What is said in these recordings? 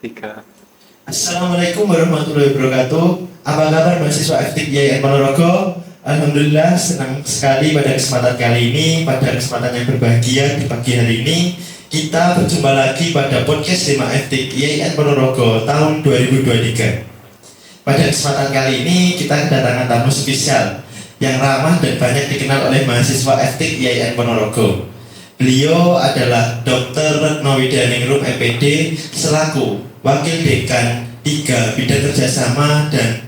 Tiga. Assalamualaikum warahmatullahi wabarakatuh. Apa kabar mahasiswa FTIK IAIN Ponorogo? Alhamdulillah senang sekali pada kesempatan kali ini, pada kesempatan yang berbahagia di pagi hari ini kita berjumpa lagi pada podcast 5 FTIK IAIN Ponorogo tahun 2023. Pada kesempatan kali ini kita kedatangan tamu spesial yang ramah dan banyak dikenal oleh mahasiswa FTIK IAIN Ponorogo. Beliau adalah Dr. Retno Widianingrum MPD selaku Wakil Dekan 3 Bidang Kerjasama dan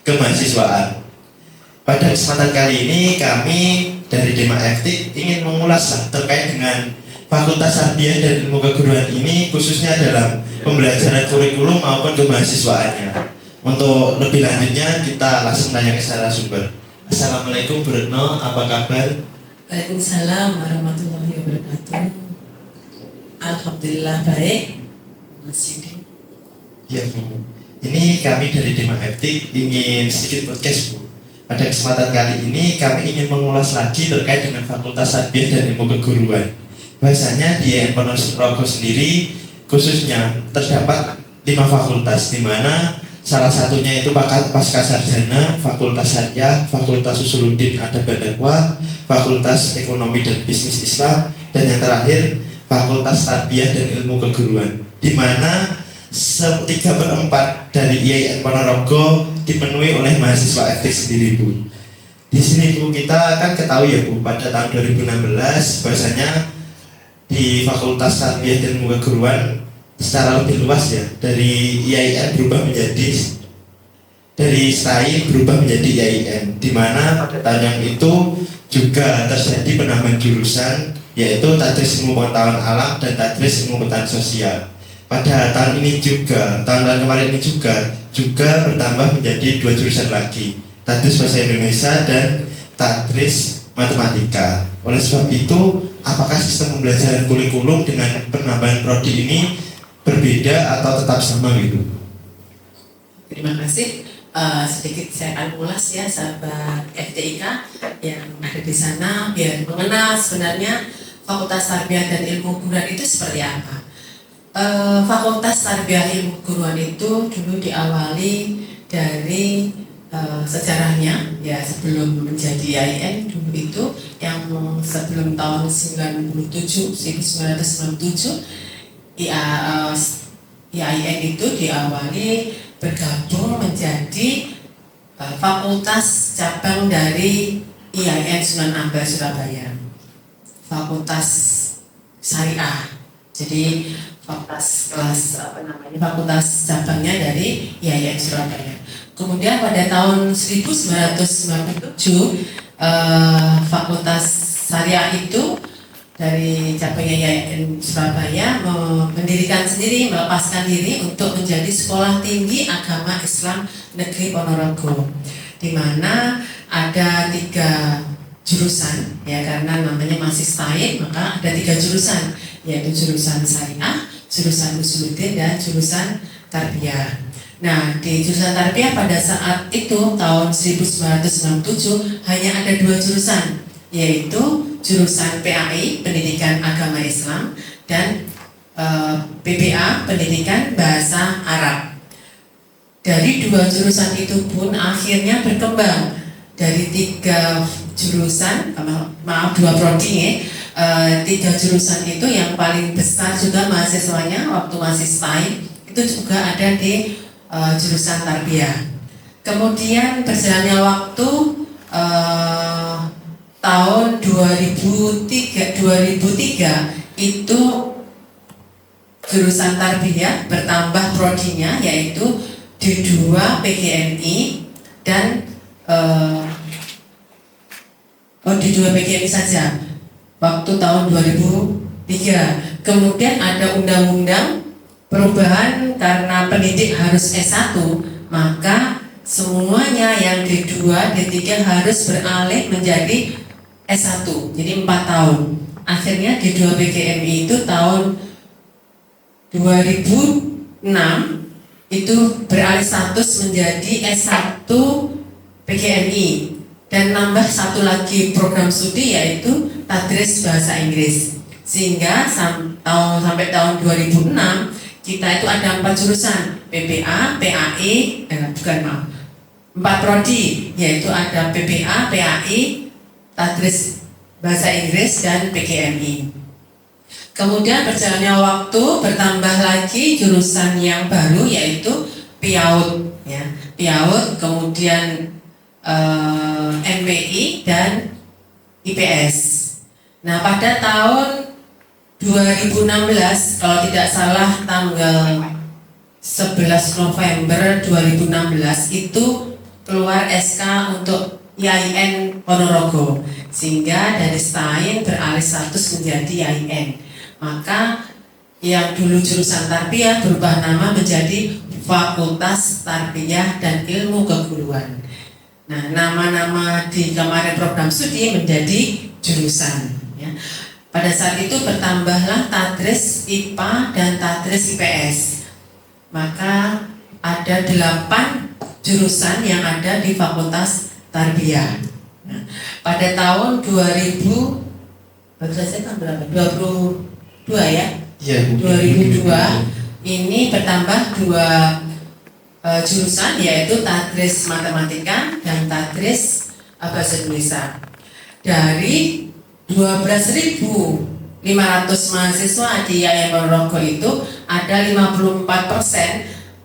Kemahasiswaan. Pada kesempatan kali ini kami dari Dema FTIK ingin mengulas terkait dengan Fakultas Tarbiyah dan Ilmu Keguruan ini, khususnya dalam pembelajaran kurikulum maupun kemahasiswaannya. Untuk lebih lanjutnya kita langsung tanya ke narasumber. Assalamualaikum Bu Retno, apa kabar? Waalaikumsalam warahmatullahi wabarakatuh. Alhamdulillah baik. Mas Yudi. Ya Bu, ini kami dari Dema FTIK ingin sedikit podcast Bu. Pada kesempatan kali ini kami ingin mengulas lagi terkait dengan Fakultas Tarbiyah dan Ilmu Keguruan. Bahasanya di IAIN Ponorogo sendiri khususnya terdapat 5 fakultas, di mana salah satunya itu Pasca Sarjana, Fakultas Syariah, Fakultas Usuluddin Adab dan Dakwah, Fakultas Ekonomi dan Bisnis Islam, dan yang terakhir Fakultas Tarbiyah dan Ilmu Keguruan, di mana 3/4 dari IAIN Ponorogo dipenuhi oleh mahasiswa FTIK sendiri Bu. Di sini Bu, kita kan ketahui ya Bu, pada tahun 2016 bahasanya di Fakultas Tarbiyah dan Ilmu Keguruan secara lebih luas ya, dari IAIN berubah menjadi dari STAI berubah menjadi IAIN, di mana pada tahun yang itu juga terjadi penambahan jurusan, yaitu Tadris Ilmu Pengetahuan Alam dan Tadris Ilmu Pengetahuan Sosial. Pada tahun ini juga, tahun kemarin ini juga bertambah menjadi 2 jurusan lagi, Tadris Bahasa Indonesia dan Tadris Matematika. Oleh sebab itu, apakah sistem pembelajaran kurikulum dengan penambahan prodi ini berbeda atau tetap sama gitu? Terima kasih. Sedikit saya akan ulas ya sahabat FTIK yang ada di sana biar mengenal sebenarnya Fakultas Tarbiyah dan Ilmu Keguruan itu seperti apa. Fakultas Tarbiyah Ilmu Keguruan itu dulu diawali dari sejarahnya ya, sebelum menjadi IAIN dulu itu yang sebelum tahun 1997 IAIN itu diawali bergabung menjadi fakultas cabang dari IAIN Sunan Ampel Surabaya, Fakultas Syariah. Jadi fakultas cabangnya dari IAIN Surabaya. Kemudian pada tahun 1997 Fakultas Syariah itu dari cabangnya IAIN Surabaya mendirikan sendiri, melepaskan diri untuk menjadi Sekolah Tinggi Agama Islam Negeri Ponorogo, di mana ada 3 jurusan ya, karena namanya masih STAI maka ada 3 jurusan, yaitu jurusan Syariah, jurusan Usuluddin dan jurusan Tarbiyah. Nah, di jurusan Tarbiyah pada saat itu tahun 1997 hanya ada 2 jurusan, yaitu jurusan PAI Pendidikan Agama Islam dan PBA Pendidikan Bahasa Arab. Dari 2 jurusan itu pun akhirnya berkembang dari 3 jurusan, 2 prodi ya, 3 jurusan itu yang paling besar juga mahasiswanya waktu masih STAI itu juga ada di jurusan Tarbiyah. Kemudian berjalannya waktu tahun 2003 itu jurusan Tarbiyah bertambah prodinya, yaitu D2 PGMI dan D2 PGMI saja waktu tahun 2003. Kemudian ada undang-undang perubahan karena pendidik harus S1, maka semuanya yang D2, D3 harus beralih menjadi S1, jadi 4 tahun. Akhirnya D2 PGMI itu tahun 2006 itu beralih status menjadi S1 PGMI dan nambah 1 lagi program studi yaitu Tadris Bahasa Inggris, sehingga sampai tahun 2006 kita itu ada 4 jurusan, PPA, PAI, bukan maaf, 4 prodi, yaitu ada PPA, PAI, Tadris Bahasa Inggris, dan PGMI. Kemudian berjalannya waktu bertambah lagi jurusan yang baru yaitu PIAUD, ya, PIAUD, kemudian MPI dan IPS. Nah, pada tahun 2016, kalau tidak salah tanggal 11 November 2016 itu keluar SK untuk IAIN Ponorogo, sehingga dari STAIN beralih status menjadi IAIN. Maka yang dulu jurusan Tarbiyah berubah nama menjadi Fakultas Tarbiyah dan Ilmu Keguruan. Nah, nama-nama di kemarin program studi menjadi jurusan, ya. Pada saat itu bertambahlah Tadris IPA dan Tadris IPS. Maka ada 8 jurusan yang ada di Fakultas Tarbiyah. Nah, pada tahun 2000 baru saja kan berapa? 22 ya? Iya, 2002 ini bertambah 2 jurusan, yaitu Tadris Matematika dan Tadris Bahasa Indonesia. Dari 12.500 mahasiswa di IAIN Ponorogo itu ada 54%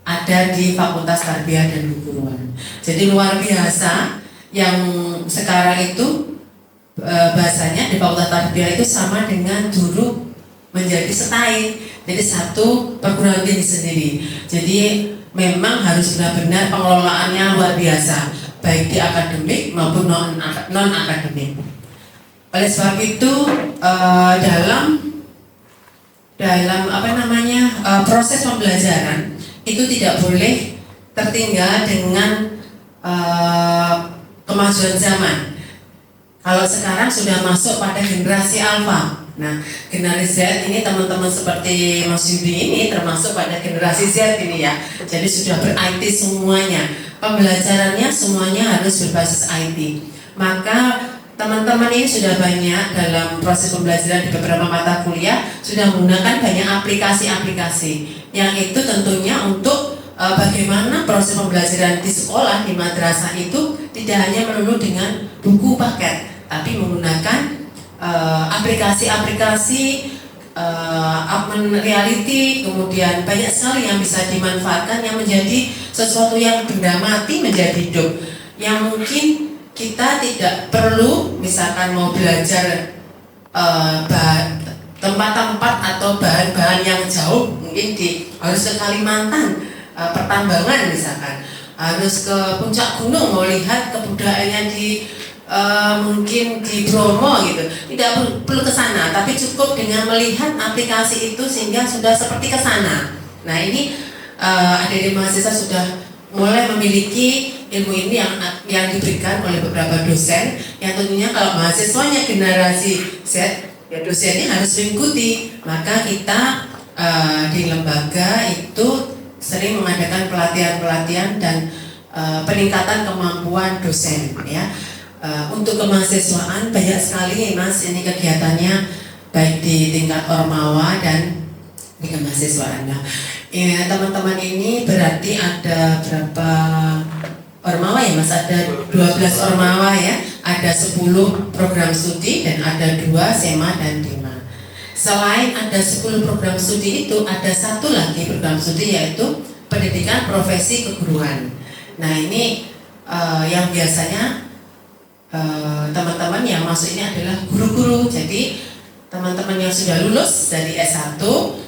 ada di Fakultas Tarbiyah dan Keguruan. Jadi luar biasa, yang sekarang itu bahasanya di Fakultas Tarbiyah itu sama dengan dulu menjadi STAIN, jadi satu perguruan tinggi sendiri. Jadi memang harus benar-benar pengelolaannya luar biasa, baik di akademik maupun non akademik. Oleh sebab itu dalam proses pembelajaran itu tidak boleh tertinggal dengan kemajuan zaman. Kalau sekarang sudah masuk pada generasi alfa. Nah, generasi Z ini teman-teman seperti Mas Yudi ini termasuk pada generasi Z ini ya. Jadi sudah ber-IT semuanya. Pembelajarannya semuanya harus berbasis IT. Maka teman-teman ini sudah banyak dalam proses pembelajaran di beberapa mata kuliah sudah menggunakan banyak aplikasi-aplikasi yang itu tentunya untuk bagaimana proses pembelajaran di sekolah, di madrasah itu tidak hanya melulu dengan buku paket, tapi menggunakan aplikasi-aplikasi augmented reality, kemudian banyak sekali yang bisa dimanfaatkan yang menjadi sesuatu yang benda mati menjadi hidup, yang mungkin kita tidak perlu misalkan mau belajar tempat-tempat atau bahan-bahan yang jauh, mungkin harus ke Kalimantan, pertambangan misalkan, harus ke puncak gunung mau lihat kebudayaannya di mungkin di Bromo gitu, tidak perlu ke sana, tapi cukup dengan melihat aplikasi itu sehingga sudah seperti ke sana. Nah, ini adik-adik mahasiswa sudah mulai memiliki ilmu ini yang diberikan oleh beberapa dosen, yang tentunya kalau mahasiswanya generasi Z, ya dosennya harus mengikuti. Maka kita di lembaga itu sering mengadakan pelatihan-pelatihan dan peningkatan kemampuan dosen, ya. Untuk kemahasiswaan banyak sekali Mas ini kegiatannya, baik di tingkat ormawa dan di kemahasiswaan. Nah, ya, teman-teman ini berarti ada berapa ormawa ya Mas? Ada 12 ormawa ya, ada 10 program studi dan ada 2 SEMA dan DIMA. Selain ada 10 program studi itu, ada satu lagi program studi yaitu pendidikan profesi keguruan. Nah, ini yang biasanya teman-teman yang masuk ini adalah guru-guru. Jadi teman-teman yang sudah lulus dari S1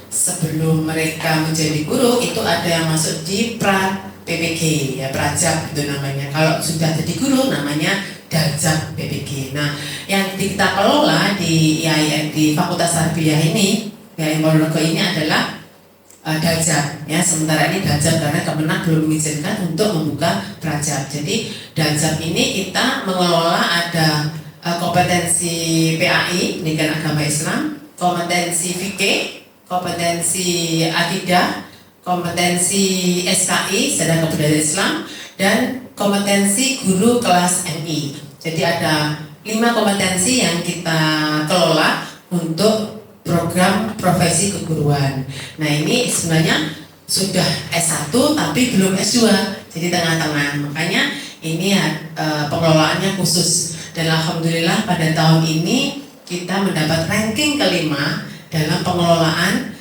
sebelum mereka menjadi guru itu ada yang masuk di PPG ya, Prajab itu namanya. Kalau sudah jadi guru namanya Darjab PPG. Nah, yang kita kelola di IAIN di Fakultas Tarbiyah ini, IAIN Ponorogo ini adalah Darjab ya. Sementara ini Darjab karena Kemenak belum mengizinkan untuk membuka Prajab. Jadi Darjab ini kita mengelola ada kompetensi PAI, pendidikan agama Islam, kompetensi fikih, kompetensi akidah, kompetensi SKI, sedang kebudayaan Islam, dan kompetensi guru kelas MI. Jadi ada 5 kompetensi yang kita kelola untuk program profesi keguruan. Nah ini sebenarnya sudah S1 tapi belum S2, jadi tengah-tengah. Makanya ini pengelolaannya khusus. Dan alhamdulillah pada tahun ini kita mendapat ranking kelima dalam pengelolaan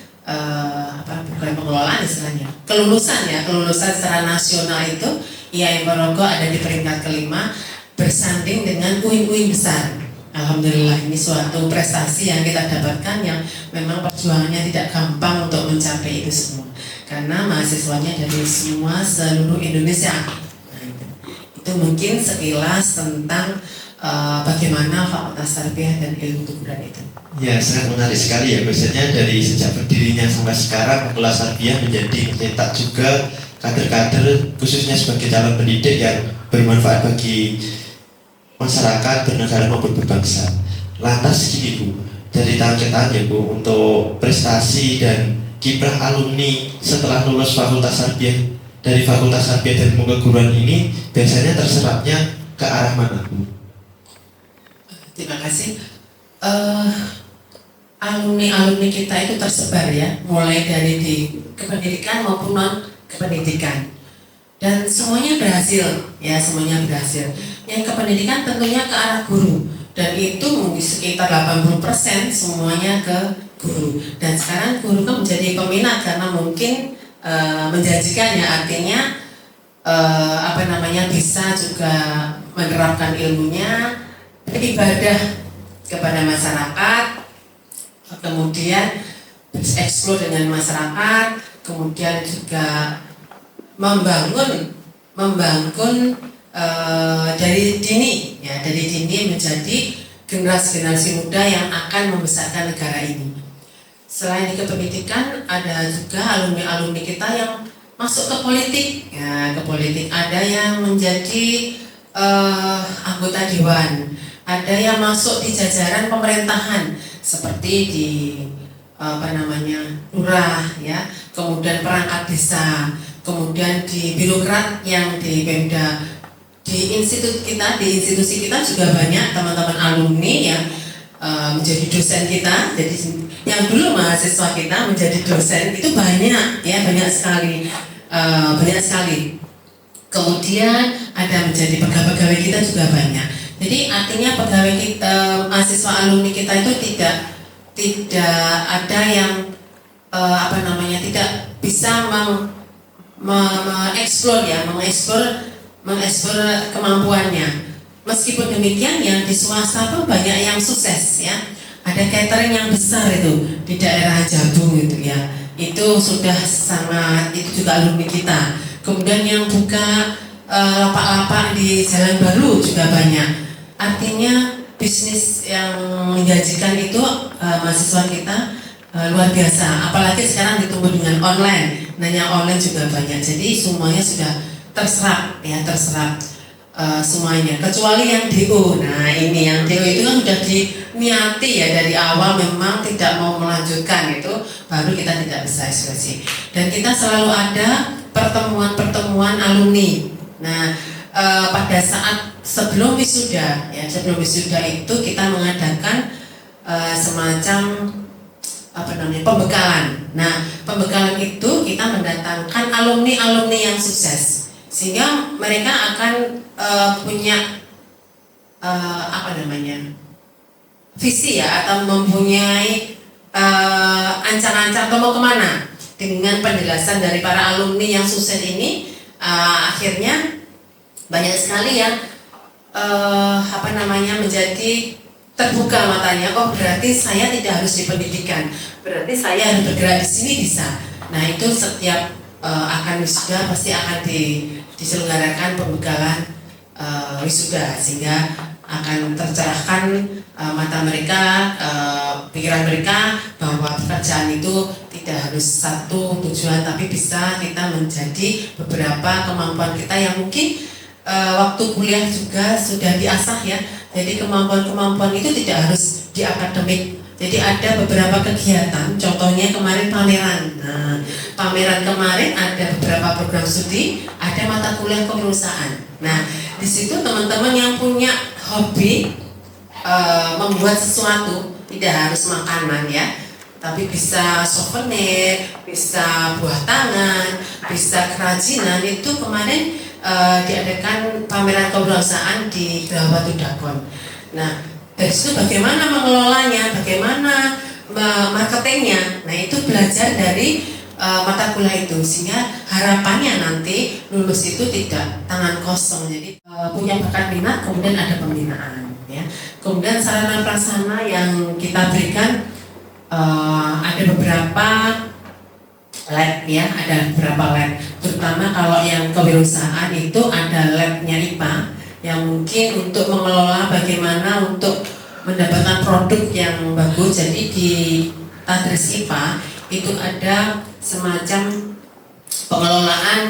bukan pengelolaan istilahnya, kelulusan secara nasional itu IAIN Ponorogo ada di peringkat kelima bersanding dengan UIN-UIN besar. Alhamdulillah ini suatu prestasi yang kita dapatkan yang memang perjuangannya tidak gampang untuk mencapai itu semua karena mahasiswanya dari semua seluruh Indonesia. Nah, itu mungkin sekilas tentang bagaimana Fakultas Tarbiyah dan Ilmu Keguruan itu. Ya, sangat menarik sekali ya. Biasanya dari sejak berdirinya sampai sekarang Fakultas Tarbiyah mencetak juga kader-kader khususnya sebagai calon pendidik yang bermanfaat bagi masyarakat, bernegara maupun berbangsa. Lantas gini Bu, dari tahun ke tahun ya Bu, untuk prestasi dan kiprah alumni setelah lulus Fakultas Tarbiyah dari Fakultas Tarbiyah dan Ilmu Keguruan ini biasanya terserapnya ke arah mana Bu? Terima kasih. Alumni kita itu tersebar ya, mulai dari di kependidikan maupun non kependidikan. Dan semuanya berhasil, ya semuanya berhasil. Yang kependidikan tentunya ke arah guru, dan itu mungkin sekitar 80% semuanya ke guru. Dan sekarang guru kan menjadi peminat karena mungkin menjanjikan ya, artinya bisa juga menerapkan ilmunya, beribadah kepada masyarakat, kemudian eksplor dengan masyarakat, kemudian juga membangun dari dini menjadi generasi muda yang akan membesarkan negara ini. Selain di kependidikan, ada juga alumni kita yang masuk ke politik. Ya, ke politik ada yang menjadi anggota dewan, ada yang masuk di jajaran pemerintahan seperti di lurah ya, kemudian perangkat desa, kemudian di birokrat yang di Pemda, di institusi kita juga banyak teman-teman alumni yang menjadi dosen kita. Jadi yang dulu mahasiswa kita menjadi dosen itu banyak ya, banyak sekali. Kemudian ada menjadi pegawai kita juga banyak. Jadi artinya pegawai kita, mahasiswa alumni kita itu tidak ada yang tidak bisa mengeksplor kemampuannya. Meskipun demikian yang di swasta pun banyak yang sukses ya. Ada catering yang besar itu di daerah Jabung itu ya. Itu sudah sangat, itu juga alumni kita. Kemudian yang buka lapak-lapak di Jalan Baru juga banyak. Artinya bisnis yang menjanjikan itu mahasiswa kita luar biasa. Apalagi sekarang ditumbuh dengan online. Nanya online juga banyak. Jadi semuanya sudah terserap semuanya. Kecuali yang DO. Nah ini yang DO itu kan sudah diniati ya dari awal memang tidak mau melanjutkan itu, baru kita tidak bisa ekspresi. Dan kita selalu ada pertemuan alumni. Nah pada saat sebelum wisuda itu kita mengadakan semacam pembekalan. Nah pembekalan itu kita mendatangkan alumni yang sukses sehingga mereka akan punya visi ya, atau mempunyai ancang-ancang atau mau kemana. Dengan penjelasan dari para alumni yang sukses ini, akhirnya banyak sekali yang menjadi terbuka matanya. Oh berarti saya tidak harus di pendidikan, berarti saya harus bergerak di sini bisa. Nah itu setiap akan wisuda pasti akan diselenggarakan pembekalan wisuda, sehingga akan tercerahkan mata mereka, pikiran mereka bahwa pekerjaan itu tidak harus satu tujuan, tapi bisa kita menjadi beberapa kemampuan kita yang mungkin waktu kuliah juga sudah diasah ya. Jadi kemampuan itu tidak harus di akademik. Jadi ada beberapa kegiatan, contohnya kemarin pameran. Nah, pameran kemarin ada beberapa program studi, ada mata kuliah kewirausahaan. Nah, di situ teman-teman yang punya hobi membuat sesuatu, tidak harus makanan ya, tapi bisa souvenir, bisa buah tangan, bisa kerajinan. Itu kemarin diadakan pameran kewirausahaan di Grawatu Dagon. Nah, dari situ bagaimana mengelolanya, bagaimana marketingnya. Nah, itu belajar dari mata kuliah itu, sehingga harapannya nanti lulus itu tidak tangan kosong. Jadi punya bakat minat, kemudian ada pembinaan, ya. Kemudian sarana prasarana yang kita berikan ada beberapa lab, ya, ada beberapa lab. Terutama kalau yang kewirausahaan itu ada labnya IPA yang mungkin untuk mengelola bagaimana untuk mendapatkan produk yang bagus. Jadi di Tadris IPA itu ada semacam pengelolaan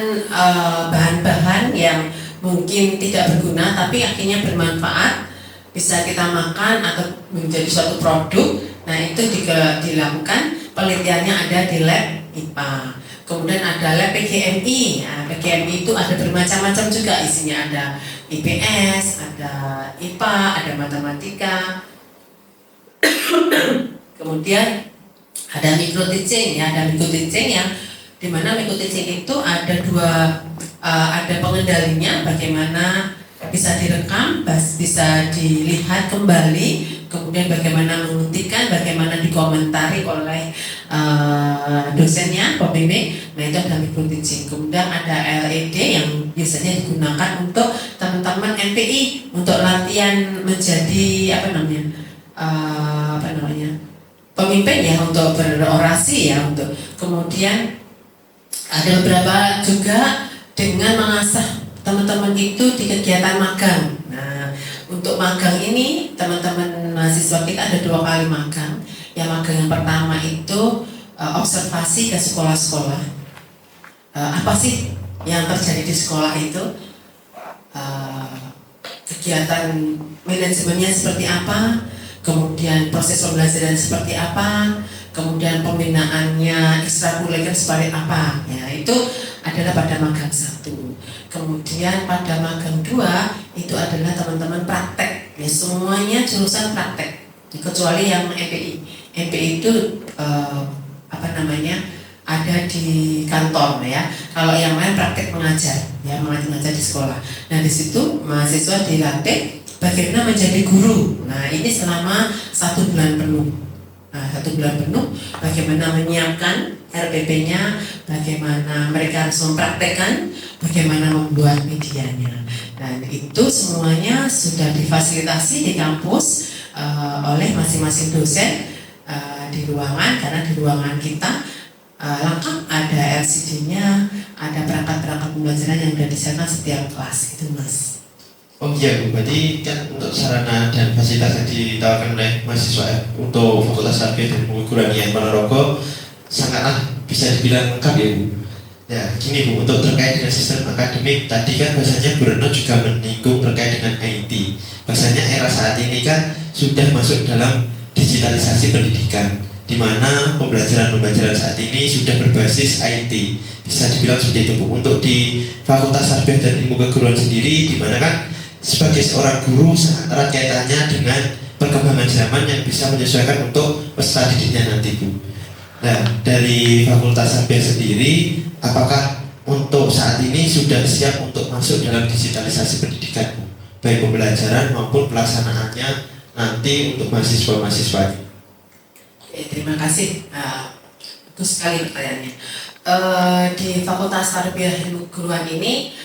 bahan-bahan yang mungkin tidak berguna tapi akhirnya bermanfaat, bisa kita makan atau menjadi suatu produk. Nah, itu juga dilakukan penelitiannya ada di lab IPA. Kemudian ada lab PGMI. Nah, PGMI itu ada bermacam-macam juga, isinya ada IPS, ada IPA, ada matematika. Kemudian ada micro teaching, ya, ada micro teaching yang dimana micro teaching itu ada ada pengendalinya, bagaimana bisa direkam, bisa dilihat kembali, kemudian bagaimana menghentikan, bagaimana dikomentari oleh dosennya, pembimbing. Nah, itu ada micro teaching. Kemudian ada LED yang biasanya digunakan untuk teman-teman NPI untuk latihan menjadi pemimpin, ya, untuk berorasi, ya, untuk kemudian ada beberapa juga dengan mengasah teman-teman itu di kegiatan magang. Nah, untuk magang ini teman-teman mahasiswa kita ada 2 kali magang. Yang magang yang pertama itu observasi ke sekolah-sekolah. Apa sih yang terjadi di sekolah itu? Kegiatan manajemennya seperti apa? Kemudian proses pembelajaran seperti apa, kemudian pembinaannya ekstrakurikuler seperti apa, ya, itu adalah pada magang 1. Kemudian pada magang 2 itu adalah teman-teman praktek, ya, semuanya jurusan praktek kecuali yang MPI. MPI itu ada di kantor, ya. Kalau yang lain praktek mengajar, ya, mengajar di sekolah. Nah, di situ mahasiswa dilatih bagaimana menjadi guru. Nah, ini selama 1 bulan penuh. Nah, 1 bulan penuh bagaimana menyiapkan RPP-nya, bagaimana mereka harus mempraktekkan, bagaimana membuat medianya. Dan itu semuanya sudah difasilitasi di kampus oleh masing-masing dosen di ruangan, karena di ruangan kita lengkap, ada LCD-nya, ada perangkat-perangkat pembelajaran yang sudah disediakan setiap kelas, gitu, Mas. Oh iya Bu, berarti kan untuk sarana dan fasilitas yang ditawarkan oleh mahasiswa untuk Fakultas Tarbiyah dan Pengguruan Ponorogo sangatlah bisa dibilang lengkap, ya Bu. Ya, gini Bu, untuk terkait dengan sistem akademik tadi kan bahasanya Bu Retno juga menyinggung terkait dengan IT. Bahasanya era saat ini kan sudah masuk dalam digitalisasi pendidikan, di mana pembelajaran saat ini sudah berbasis IT. Bisa dibilang seperti itu Bu. Untuk di Fakultas Tarbiyah dan Ilmu Keguruan sendiri, di mana kan sebagai seorang guru sangat erat kaitannya dengan perkembangan zaman yang bisa menyesuaikan untuk peserta didiknya nanti Bu. Nah, dari Fakultas Tarbiyah sendiri, apakah untuk saat ini sudah siap untuk masuk dalam digitalisasi pendidikan Bu? Baik pembelajaran maupun pelaksanaannya nanti untuk mahasiswa-mahasiswanya. Terima kasih. Bagus sekali pertanyaannya. Di Fakultas Tarbiyah Ilmu Keguruan ini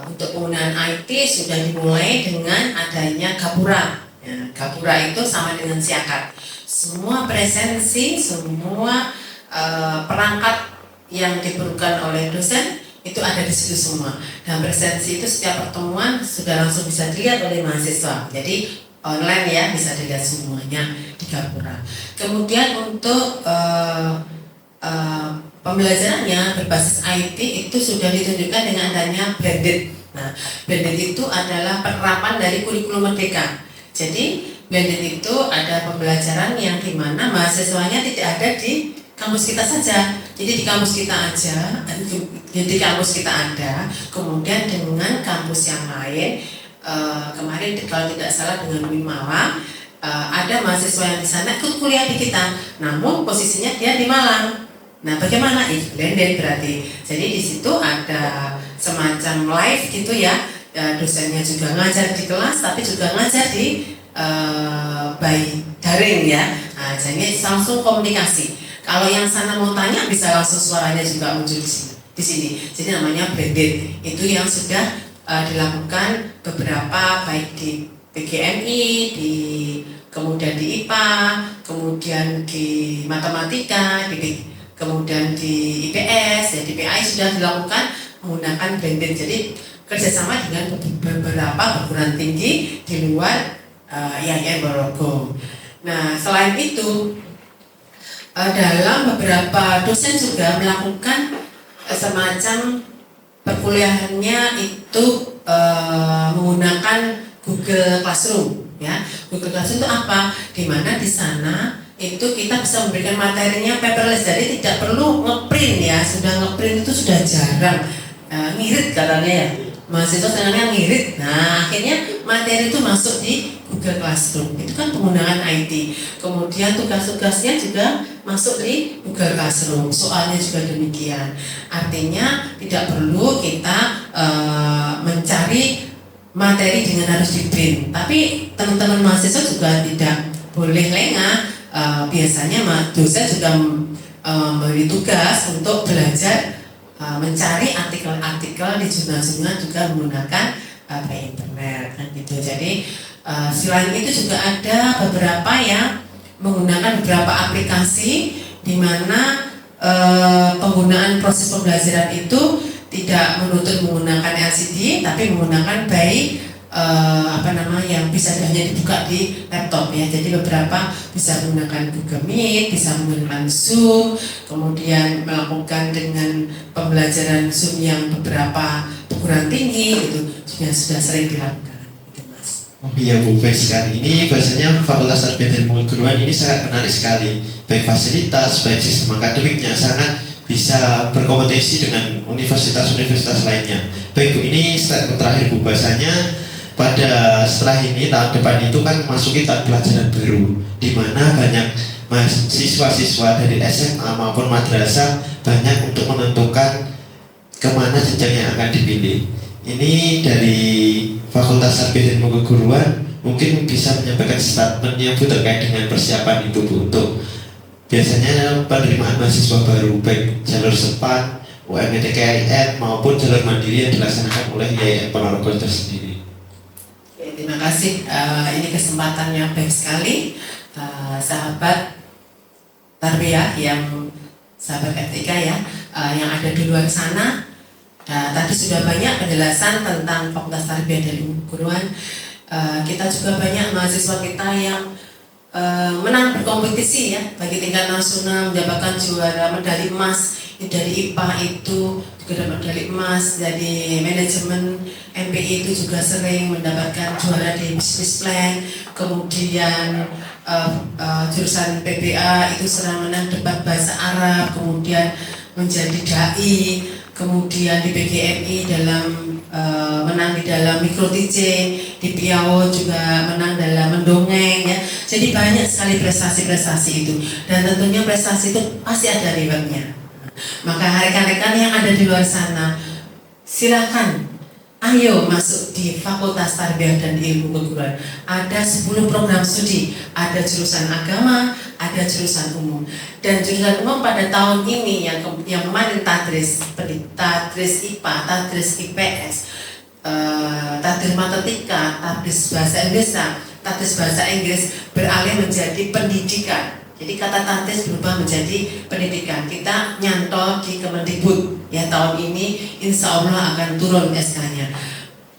untuk penggunaan IT sudah dimulai dengan adanya Gapura. Ya, Gapura itu sama dengan Siakat. Semua presensi, semua perangkat yang diperlukan oleh dosen itu ada di situ semua. Dan presensi itu setiap pertemuan sudah langsung bisa dilihat oleh mahasiswa. Jadi online, ya, bisa dilihat semuanya di Gapura. Kemudian untuk pembelajarannya berbasis IT itu sudah ditunjukkan dengan adanya blended. Nah, blended itu adalah penerapan dari kurikulum merdeka. Jadi blended itu ada pembelajaran yang dimana mahasiswanya tidak ada di kampus kita saja. Jadi di kampus kita ada, kemudian dengan kampus yang lain. Kemarin kalau tidak salah dengan UIN Malang ada mahasiswa yang di sana ikut kuliah di kita, namun posisinya dia di Malang. Nah, bagaimana? Itu blended berarti. Jadi di situ ada semacam live gitu ya. Dosennya juga ngajar di kelas, tapi juga ngajar di by daring ya. Nah, jadi langsung komunikasi. Kalau yang sana mau tanya bisa langsung suaranya juga muncul di sini. Jadi namanya blended. Itu yang sudah dilakukan beberapa baik di PGMI, kemudian di IPA, kemudian di matematika, kemudian di IPS, ya di PAI sudah dilakukan menggunakan blended. Jadi kerjasama dengan beberapa perguruan tinggi di luar IAIN Ponorogo. Nah, selain itu dalam beberapa dosen juga melakukan semacam perkuliahannya itu menggunakan Google Classroom ya. Google Classroom itu apa? Dimana di sana itu kita bisa memberikan materinya paperless, jadi tidak perlu ngeprint ya. Sudah ngeprint itu sudah jarang, ngirit katanya ya, mahasiswa senangnya ngirit. Nah, akhirnya materi itu masuk di Google Classroom, itu kan penggunaan IT. Kemudian tugas-tugasnya juga masuk di Google Classroom, soalnya juga demikian. Artinya tidak perlu kita mencari materi dengan harus di print. Tapi teman-teman mahasiswa juga tidak boleh lengah. Biasanya dosen juga memberi tugas untuk belajar mencari artikel-artikel di jurnal-jurnal juga menggunakan internet kan gitu. Jadi selain itu juga ada beberapa yang menggunakan beberapa aplikasi di mana penggunaan proses pembelajaran itu tidak menuntut menggunakan LCD, tapi menggunakan baik yang bisa hanya dibuka di laptop ya. Jadi beberapa bisa menggunakan Google Meet, bisa menggunakan Zoom, kemudian melakukan dengan pembelajaran Zoom yang beberapa perguruan tinggi itu sudah sering dilakukan. Gitu, Mas. Oh iya Bu, baik sekali. Ini biasanya Fakultas Tarbiyah dan Pengguruan ini sangat menarik sekali. Baik fasilitas, baik sistem akademiknya sangat bisa berkompetisi dengan universitas-universitas lainnya. Baik Bu, ini statement terakhir Bu, bahasanya pada setelah ini tahun depan itu kan memasuki tahun pelajaran baru, di mana banyak siswa-siswa dari SMA maupun madrasah banyak untuk menentukan kemana jenjang yang akan dipilih. Ini dari Fakultas Tarbiyah dan Pengguruan mungkin bisa menyampaikan statementnya Bu terkait dengan persiapan itu Bu, untuk biasanya penerimaan mahasiswa baru baik jalur SEPAN, UMTKIN maupun jalur mandiri yang dilaksanakan oleh IAIN Ponorogo tersendiri. Oke, terima kasih. Ini kesempatan yang baik sekali, sahabat tarbiyah sahabat etika ya, yang ada di luar sana. Tadi sudah banyak penjelasan tentang Fakultas Tarbiyah dan Pengguruan. Kita juga banyak mahasiswa kita yang menang berkompetisi ya, bagi tingkat nasional, mendapatkan juara medali emas dari IPA itu juga dapat medali emas, dari manajemen MPI itu juga sering mendapatkan juara di business plan. Kemudian jurusan PBA itu sering menang debat bahasa Arab, kemudian menjadi dai. Kemudian di PGMI menang di dalam mikro teaching, di Piawo juga menang dalam mendongeng ya. Jadi banyak sekali prestasi-prestasi itu, dan tentunya prestasi itu pasti ada rewardnya. Maka rekan-rekan yang ada di luar sana, silakan ayo masuk di Fakultas Tarbiyah dan Ilmu Keguruan. Ada 10 program studi, ada jurusan agama, ada jurusan umum. Dan jurusan umum pada tahun ini yang kemarin tadris IPA, tadris IPS, tadris matematika, tadris bahasa Indonesia, tadris bahasa Inggris beralih menjadi pendidikan. Jadi kata tadris berubah menjadi pendidikan. Kita nyantol di Kemendikbud ya, tahun ini insya Allah akan turun SK-nya.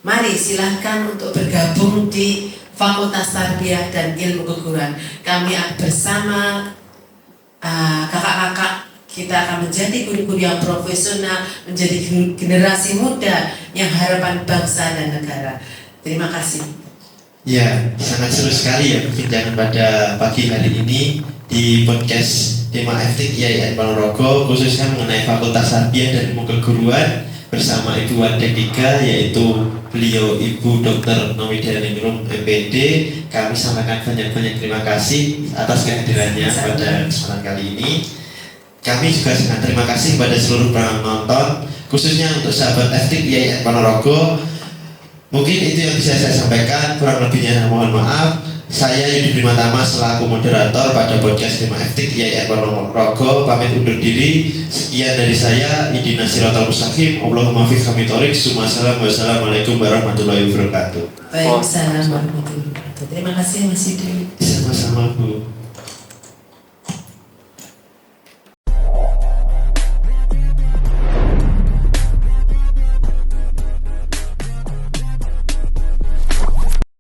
Mari silahkan untuk bergabung di Fakultas Tarbiyah dan Ilmu Keguruan. Kami bersama kakak-kakak kita akan menjadi guru-guru yang profesional, menjadi generasi muda yang harapan bangsa dan negara. Terima kasih. Ya, sangat seru sekali ya perbincangan pada pagi hari ini di podcast tema FTIK IAIN Ponorogo, khususnya mengenai Fakultas Tarbiyah dan Ilmu Keguruan. bersama Ibu Wadadika, yaitu beliau Ibu Dr. Nowidianingrum MPD. Kami sampaikan banyak-banyak terima kasih atas kehadirannya pada kesempatan kali ini. Kami juga sangat terima kasih kepada seluruh penonton, khususnya untuk sahabat FTIK IAIN Ponorogo. Mungkin itu yang bisa saya sampaikan, kurang lebihnya mohon maaf. Saya Yudi Primatama selaku moderator pada podcast Tema FTIK IAIN Ponorogo pamit undur diri. Sekian dari saya, Idina Siratal Mustaqim. Allahumma fiq kami torik. Wassalamualaikum warahmatullahi wabarakatuh. Baik, assalamualaikum warahmatullahi wabarakatuh. Terima kasih Mas Yudi. Sama-sama Bu.